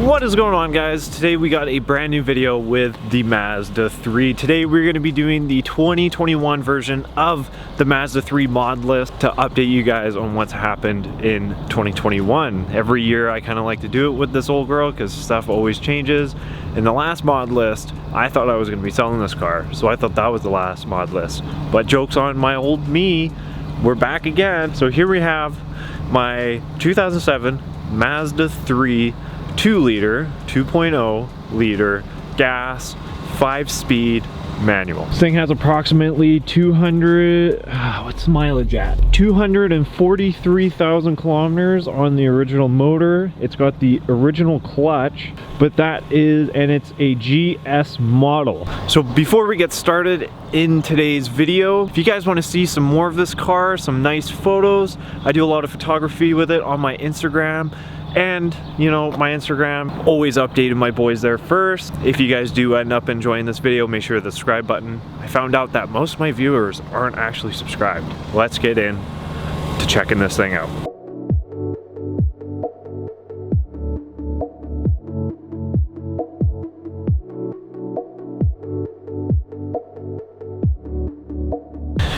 What is going on, guys? Today we got a brand new video with the Mazda 3. Today we're going to be doing the 2021 version of the Mazda 3 mod list to update you guys on what's happened in 2021. Every year I kind of like to do it with this old girl because stuff always changes. In the last mod list, I thought I was going to be selling this car, so I thought that was the last mod list. But joke's on my old me, we're back again. So here we have my 2007 Mazda 3 2-liter, 2.0 liter gas 5-speed manual. This thing has approximately 200, what's the mileage at? 243,000 kilometers on the original motor. It's got the original clutch, but that is, and it's a GS model. So before we get started in today's video, if you guys want to see some more of this car, some nice photos, I do a lot of photography with it on my Instagram. And, you know, my Instagram, always updating my boys there first. If you guys do end up enjoying this video, make sure the subscribe button. I found out that most of my viewers aren't actually subscribed. Let's get in to checking this thing out.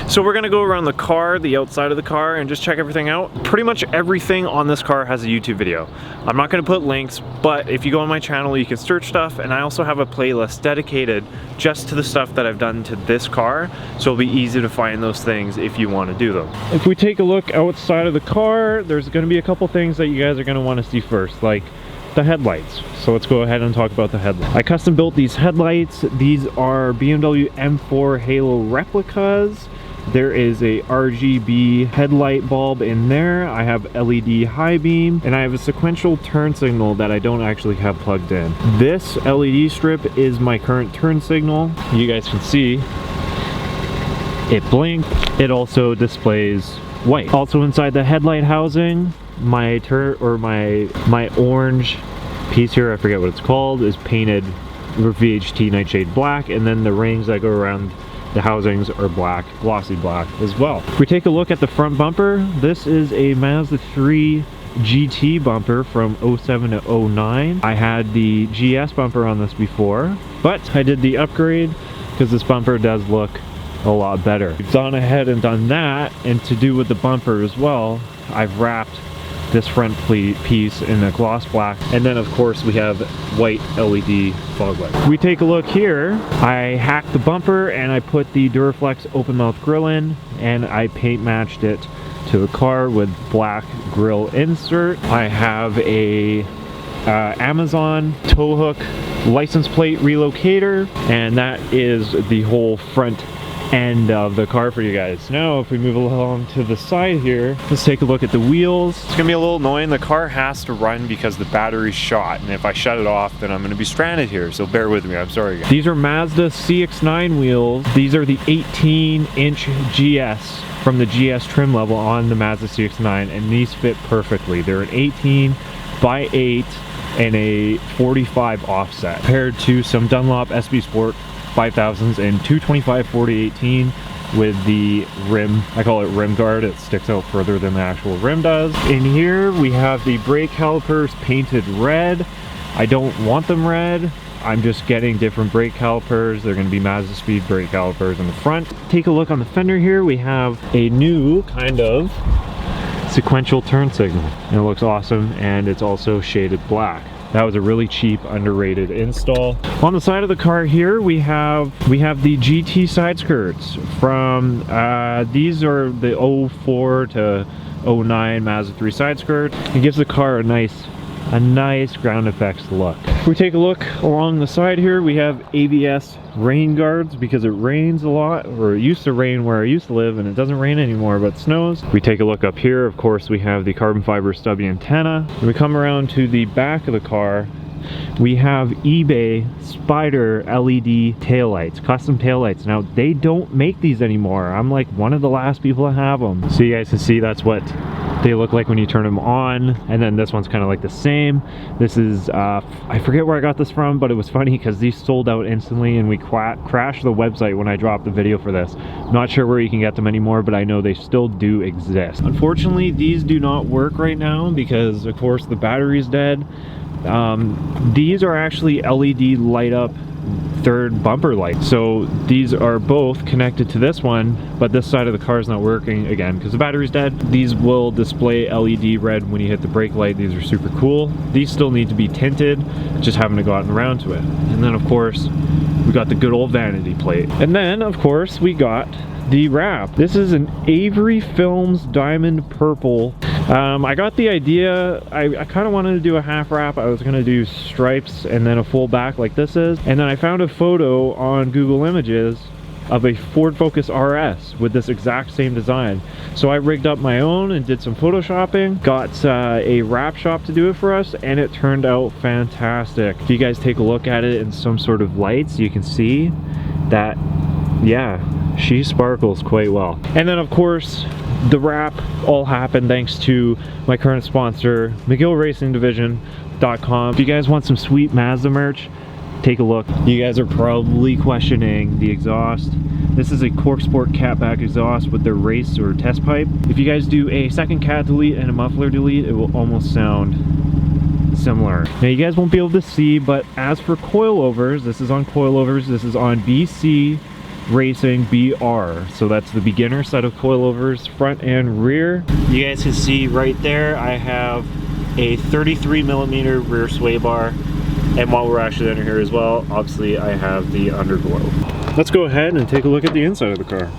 So we're gonna go around the car, the outside of the car, and just check everything out. Pretty much everything on this car has a YouTube video. I'm not gonna put links, but if you go on my channel, you can search stuff, and I also have a playlist dedicated just to the stuff that I've done to this car, so it'll be easy to find those things if you wanna do them. If we take a look outside of the car, there's gonna be a couple things that you guys are gonna wanna see first, like the headlights. So let's go ahead and talk about the headlights. I custom built these headlights. These are BMW M4 Halo replicas. There is a RGB headlight bulb in there. I have LED high beam, and I have a sequential turn signal that I don't actually have plugged in. This LED strip is my current turn signal. You guys can see it blinked. It also displays white. Also inside the headlight housing, my orange piece here, I forget what it's called, is painted VHT Nightshade black, and then the rings that go around the housings are black, glossy black as well. If we take a look at the front bumper, this is a Mazda 3 GT bumper from 07 to 09. I had the GS bumper on this before, but I did the upgrade because this bumper does look a lot better. We've gone ahead and done that, and to do with the bumper as well, I've wrapped this front piece in a gloss black, and then of course we have white LED fog light. If we take a look here, I hacked the bumper and I put the Duraflex open mouth grill in, and I paint matched it to the car with black grill insert. I have a Amazon tow hook license plate relocator, and that is the whole front end of the car for you guys. Now if we move along to the side here, let's take a look at the wheels. It's gonna be a little annoying. The car has to run because the battery's shot, and if I shut it off then I'm gonna be stranded here, so bear with me, I'm sorry guys. These are Mazda CX-9 wheels. These are the 18-inch GS from the GS trim level on the Mazda CX-9, and these fit perfectly. They're an 18/8 and a 45 offset, compared to some Dunlop SB Sport 5000s and 225/40/18 with the rim. I call it rim guard. It sticks out further than the actual rim does. In here we have the brake calipers painted red. I don't want them red. I'm just getting different brake calipers. They're going to be MazdaSpeed brake calipers in the front. Take a look on the fender here. We have a new kind of sequential turn signal, and it looks awesome, and it's also shaded black. That was a really cheap, underrated install. On the side of the car here, we have the GT side skirts from, these are the 04 to 09 Mazda 3 side skirt. It gives the car a nice ground effects look. If we take a look along the side here, we have ABS rain guards because it rains a lot, or it used to rain where I used to live, and it doesn't rain anymore but it snows. If we take a look up here, of course we have the carbon fiber stubby antenna. When we come around to the back of the car, we have eBay Spider LED taillights, custom taillights. Now they don't make these anymore. I'm like one of the last people to have them. So you guys can see that's what they look like when you turn them on, and then this one's kind of like the same. This is I forget where I got this from, but it was funny because these sold out instantly, and we crashed the website when I dropped the video for this. Not sure where you can get them anymore, but I know they still do exist. Unfortunately, these do not work right now because of course the battery's dead. These are actually LED light up third bumper lights. So these are both connected to this one, but this side of the car is not working again because the battery's dead. These will display LED red when you hit the brake light. These are super cool. These still need to be tinted, just haven't gotten around to it. And then of course we got the good old vanity plate. And then of course we got the wrap. This is an Avery Films Diamond Purple. I got the idea, I kind of wanted to do a half wrap. I was going to do stripes and then a full back like this is. And then I found a photo on Google Images of a Ford Focus RS with this exact same design. So I rigged up my own and did some photoshopping, got a wrap shop to do it for us, and it turned out fantastic. If you guys take a look at it in some sort of lights, you can see that, yeah, she sparkles quite well. And then of course the wrap all happened thanks to my current sponsor, McGillRacingDivision.com. If you guys want some sweet Mazda merch, take a look. You guys are probably questioning the exhaust. This is a CorkSport catback exhaust with their race or test pipe. If you guys do a second cat delete and a muffler delete, it will almost sound similar. Now you guys won't be able to see, but as for coilovers, this is on coilovers, this is on BC Racing BR. So that's the beginner set of coilovers, front and rear. You guys can see right there, I have a 33mm rear sway bar. And while we're actually under here as well, obviously I have the underglow. Let's go ahead and take a look at the inside of the car.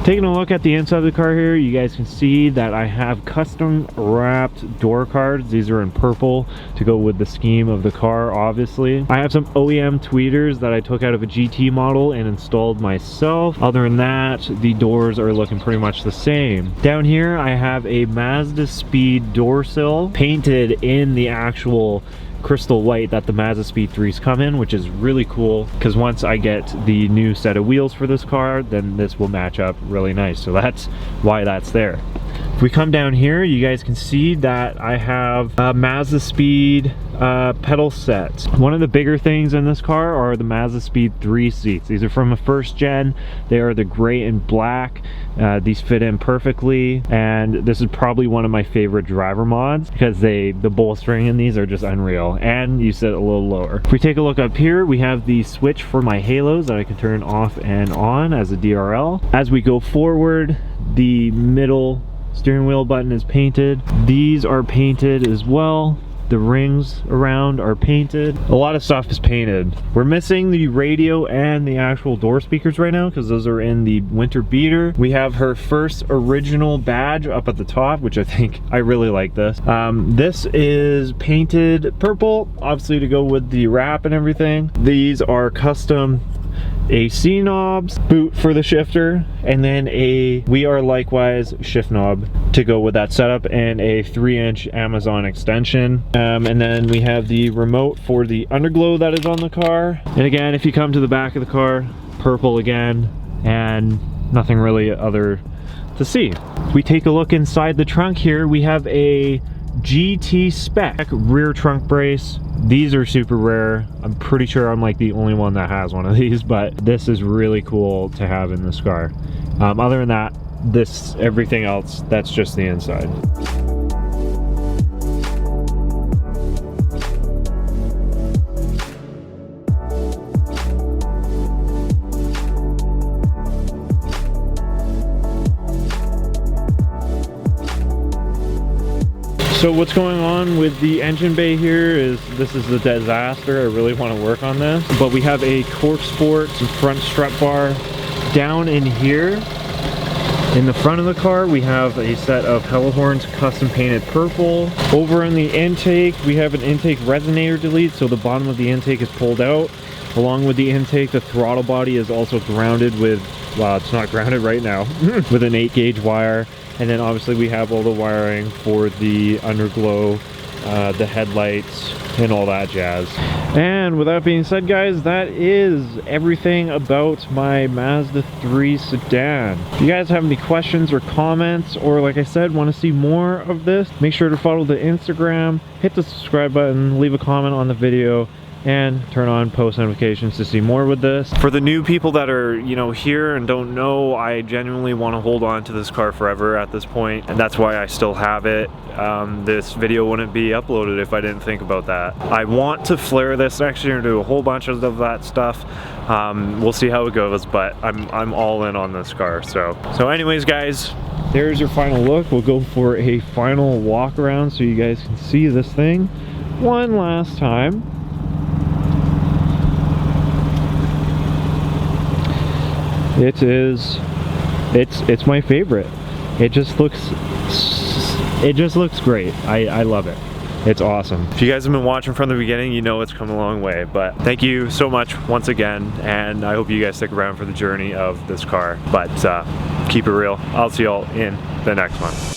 Taking a look at the inside of the car here, you guys can see that I have custom wrapped door cards. These are in purple to go with the scheme of the car, obviously. I have some OEM tweeters that I took out of a GT model and installed myself. Other than that, the doors are looking pretty much the same. Down here, I have a MazdaSpeed door sill painted in the actual crystal white that the MazdaSpeed 3s come in, which is really cool because once I get the new set of wheels for this car, then this will match up really nice. So that's why that's there. If we come down here, you guys can see that I have a MazdaSpeed pedal set. One of the bigger things in this car are the MazdaSpeed 3 seats. These are from a first gen. They are the gray and black. These fit in perfectly, and this is probably one of my favorite driver mods because the bolstering in these are just unreal, and you sit a little lower. If we take a look up here, we have the switch for my halos that I can turn off and on as a DRL. As we go forward, the middle steering wheel button is painted. These are painted as well. The rings around are painted. A lot of stuff is painted. We're missing the radio and the actual door speakers right now because those are in the winter beater. We have her first original badge up at the top, which I really like this. This is painted purple, obviously to go with the wrap and everything. These are custom AC knobs, boot for the shifter, and then a WeAreLikeWise shift knob to go with that setup, and a 3-inch Amazon extension. And then we have the remote for the underglow that is on the car. And again, if you come to the back of the car, purple again, and nothing really other to see. If we take a look inside the trunk here, we have a GTSpec rear trunk brace. These are super rare. I'm pretty sure I'm like the only one that has one of these, but this is really cool to have in this car. Other than that, everything else, that's just the inside. So what's going on with the engine bay here is this is a disaster. I really want to work on this. But we have a CorkSport front strut bar down in here. In the front of the car, we have a set of Hellhorns custom painted purple. Over in the intake, we have an intake resonator delete, so the bottom of the intake is pulled out. Along with the intake, the throttle body is also grounded with, well, it's not grounded right now, with an 8-gauge wire. And then obviously we have all the wiring for the underglow, the headlights, and all that jazz. And with that being said, guys, that is everything about my Mazda 3 sedan. If you guys have any questions or comments, or like I said, want to see more of this, make sure to follow the Instagram, hit the subscribe button, leave a comment on the video. and turn on post notifications to see more with this. For the new people that are, you know, here and don't know, I genuinely want to hold on to this car forever at this point, and that's why I still have it. This video wouldn't be uploaded if I didn't think about that. I want to flare this next year and do a whole bunch of that stuff. We'll see how it goes, but I'm all in on this car. So anyways, guys, there's your final look. We'll go for a final walk around so you guys can see this thing one last time. It's my favorite. It just looks great. I love it. It's awesome. If you guys have been watching from the beginning, you know it's come a long way. But thank you so much once again, and I hope you guys stick around for the journey of this car. But keep it real. I'll see y'all in the next one.